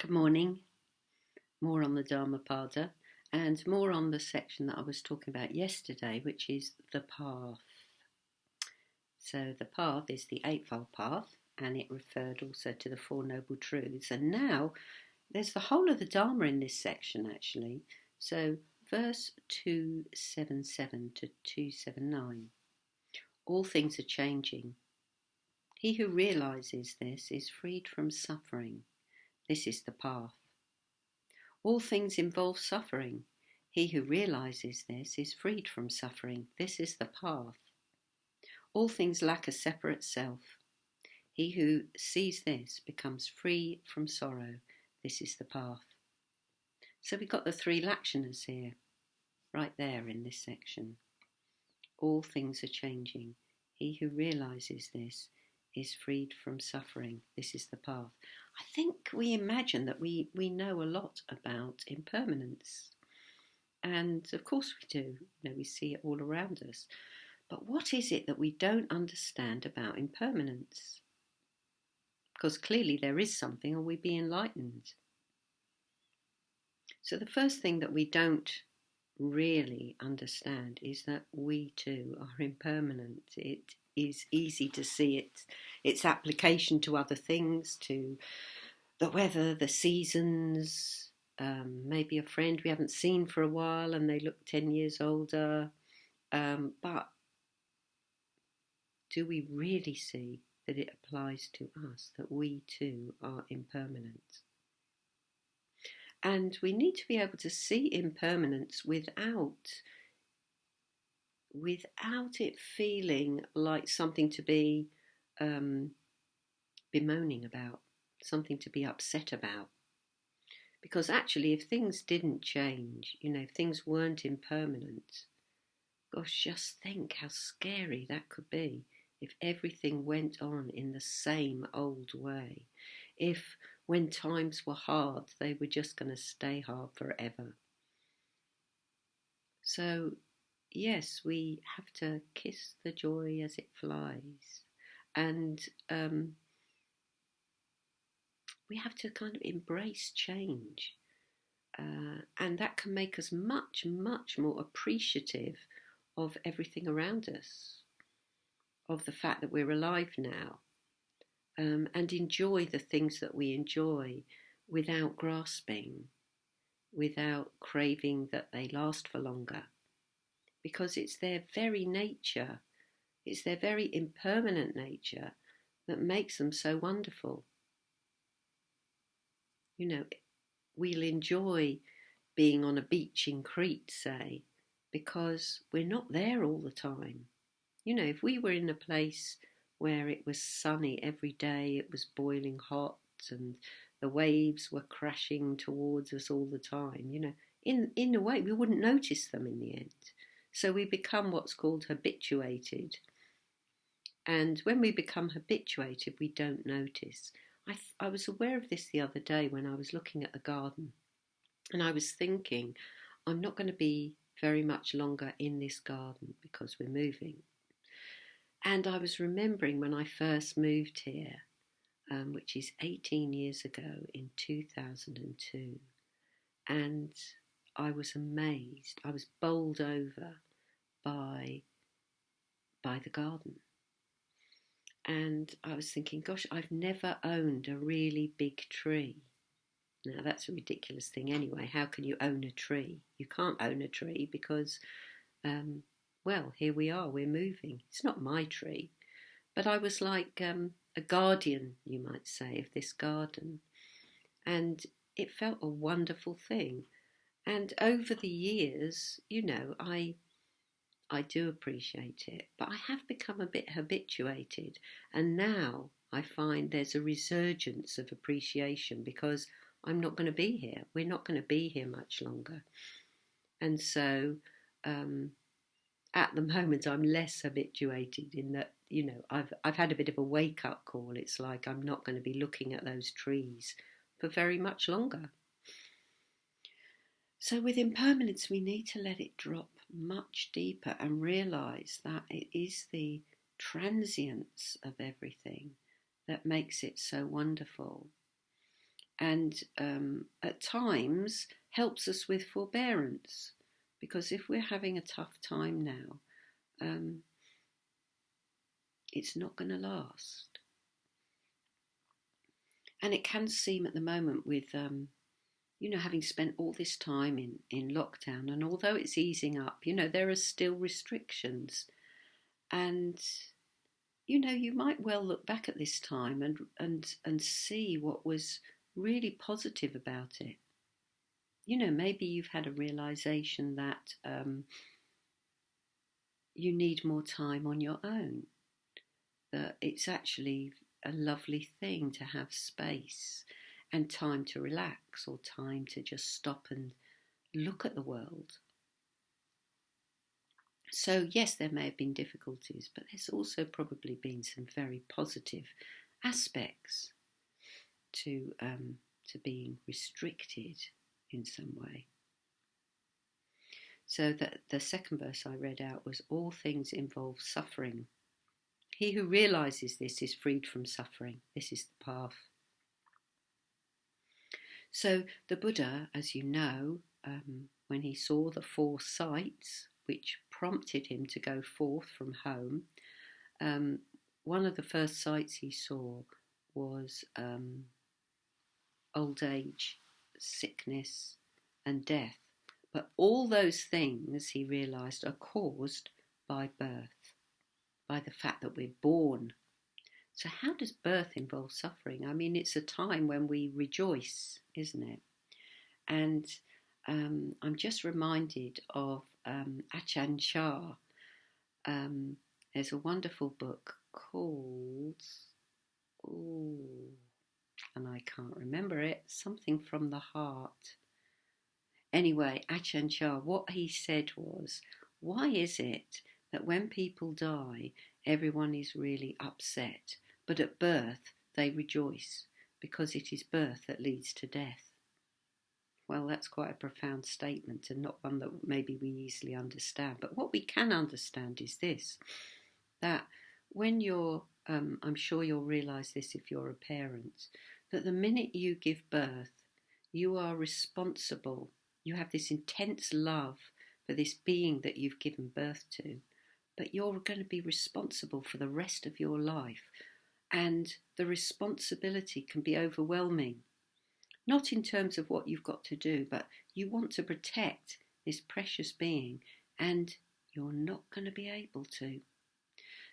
Good morning. More on the Dhammapada and more on the section that I was talking about yesterday, which is the path. So the path is the Eightfold Path, and it referred also to the Four Noble Truths. And now there's the whole of the Dharma in this section, actually. So verse 277 to 279. All things are changing. He who realizes this is freed from suffering. This is the path. All things involve suffering. He who realizes this is freed from suffering. This is the path. All things lack a separate self. He who sees this becomes free from sorrow. This is the path. So we've got the three laksanas here, right there in this section. All things are changing. He who realizes this is freed from suffering. This is the path. I think we imagine that we know a lot about impermanence. And of course we do. We see it all around us. But what is it that we don't understand about impermanence? Because clearly there is something, or we'd be enlightened. So the first thing that we don't really understand is that we too are impermanent. It is easy to see its application to other things, to the weather, the seasons, maybe a friend we haven't seen for a while and they look 10 years older. But do we really see that it applies to us, that we too are impermanent? And we need to be able to see impermanence without it feeling like something to be bemoaning about, something to be upset about. Because actually, if things didn't change, if things weren't impermanent, gosh, just think how scary that could be if everything went on in the same old way. If when times were hard, they were just going to stay hard forever. So, yes, we have to kiss the joy as it flies. And we have to kind of embrace change. And that can make us much, much more appreciative of everything around us, of the fact that we're alive now, and enjoy the things that we enjoy without grasping, without craving that they last for longer, because it's their very nature, it's their very impermanent nature that makes them so wonderful. We'll enjoy being on a beach in Crete, say, because we're not there all the time. If we were in a place where it was sunny every day, it was boiling hot, and the waves were crashing towards us all the time, in a way we wouldn't notice them in the end. So we become what's called habituated. And when we become habituated, we don't notice. I was aware of this the other day when I was looking at the garden, and I was thinking, I'm not going to be very much longer in this garden because we're moving. And I was remembering when I first moved here, which is 18 years ago in 2002, and I was amazed. I was bowled over by the garden. And I was thinking, gosh, I've never owned a really big tree. Now, that's a ridiculous thing anyway. How can you own a tree? You can't own a tree because, well, here we are, we're moving. It's not my tree. But I was like a guardian, you might say, of this garden. And it felt a wonderful thing. And over the years, I do appreciate it, but I have become a bit habituated, and now I find there's a resurgence of appreciation because I'm not going to be here. We're not going to be here much longer. And so at the moment I'm less habituated in that, I've had a bit of a wake-up call. It's like I'm not going to be looking at those trees for very much longer. So with impermanence, we need to let it drop much deeper and realise that it is the transience of everything that makes it so wonderful. and at times helps us with forbearance, because if we're having a tough time now, it's not going to last. And it can seem at the moment with, having spent all this time in lockdown, and although it's easing up, there are still restrictions. And, you might well look back at this time and see what was really positive about it. Maybe you've had a realization that you need more time on your own, that it's actually a lovely thing to have space and time to relax, or time to just stop and look at the world. So yes, there may have been difficulties, but there's also probably been some very positive aspects to being restricted in some way. So the second verse I read out was, all things involve suffering. He who realizes this is freed from suffering. This is the path. So the Buddha, as you know, when he saw the 4 sights which prompted him to go forth from home, one of the first sights he saw was old age, sickness, and death. But all those things, he realised, are caused by birth, by the fact that we're born. So how does birth involve suffering? I mean, it's a time when we rejoice, isn't it? And I'm just reminded of Ajahn Chah. There's a wonderful book called, and I can't remember it, something from the heart. Anyway, Ajahn Chah, what he said was, why is it that when people die, everyone is really upset, but at birth they rejoice, because it is birth that leads to death? Well, that's quite a profound statement, and not one that maybe we easily understand. But what we can understand is this, that when you're, I'm sure you'll realise this if you're a parent, that the minute you give birth, you are responsible. You have this intense love for this being that you've given birth to, but you're going to be responsible for the rest of your life. And the responsibility can be overwhelming. Not in terms of what you've got to do, but you want to protect this precious being, and you're not going to be able to.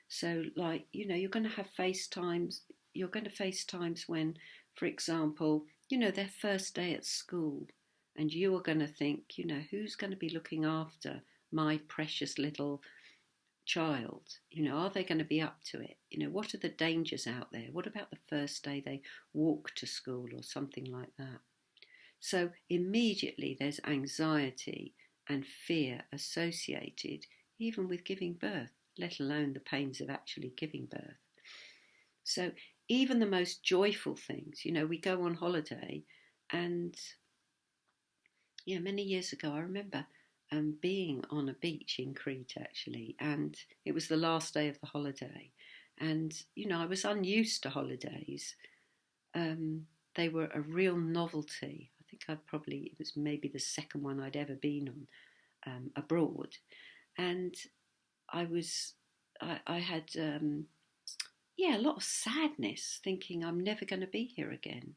So, like, you're going to have FaceTimes. You're going to face times when, for example, their first day at school, and you are going to think, who's going to be looking after my precious little child? Are they going to be up to it? What are the dangers out there? What about the first day they walk to school or something like that? So immediately there's anxiety and fear associated even with giving birth, let alone the pains of actually giving birth. So even the most joyful things, we go on holiday, and many years ago I remember being on a beach in Crete actually, and it was the last day of the holiday, and I was unused to holidays. They were a real novelty. I think it was maybe the second one I'd ever been on abroad, and I had a lot of sadness, thinking I'm never going to be here again.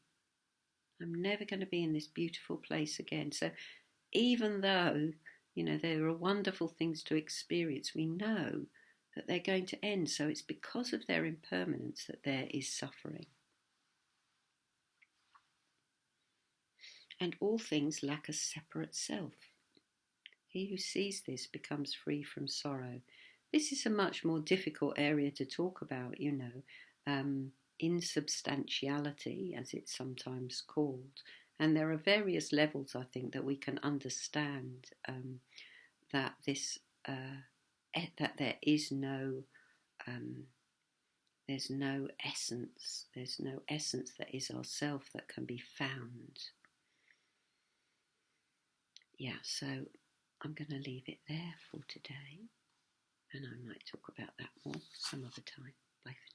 I'm never going to be in this beautiful place again. So even though there are wonderful things to experience, we know that they're going to end. So it's because of their impermanence that there is suffering. And all things lack a separate self. He who sees this becomes free from sorrow. This is a much more difficult area to talk about, insubstantiality, as it's sometimes called. And there are various levels, I think, that we can understand that there is no there's no essence. There's no essence that is ourself that can be found. Yeah, so I'm going to leave it there for today, and I might talk about that more some other time. Bye for now.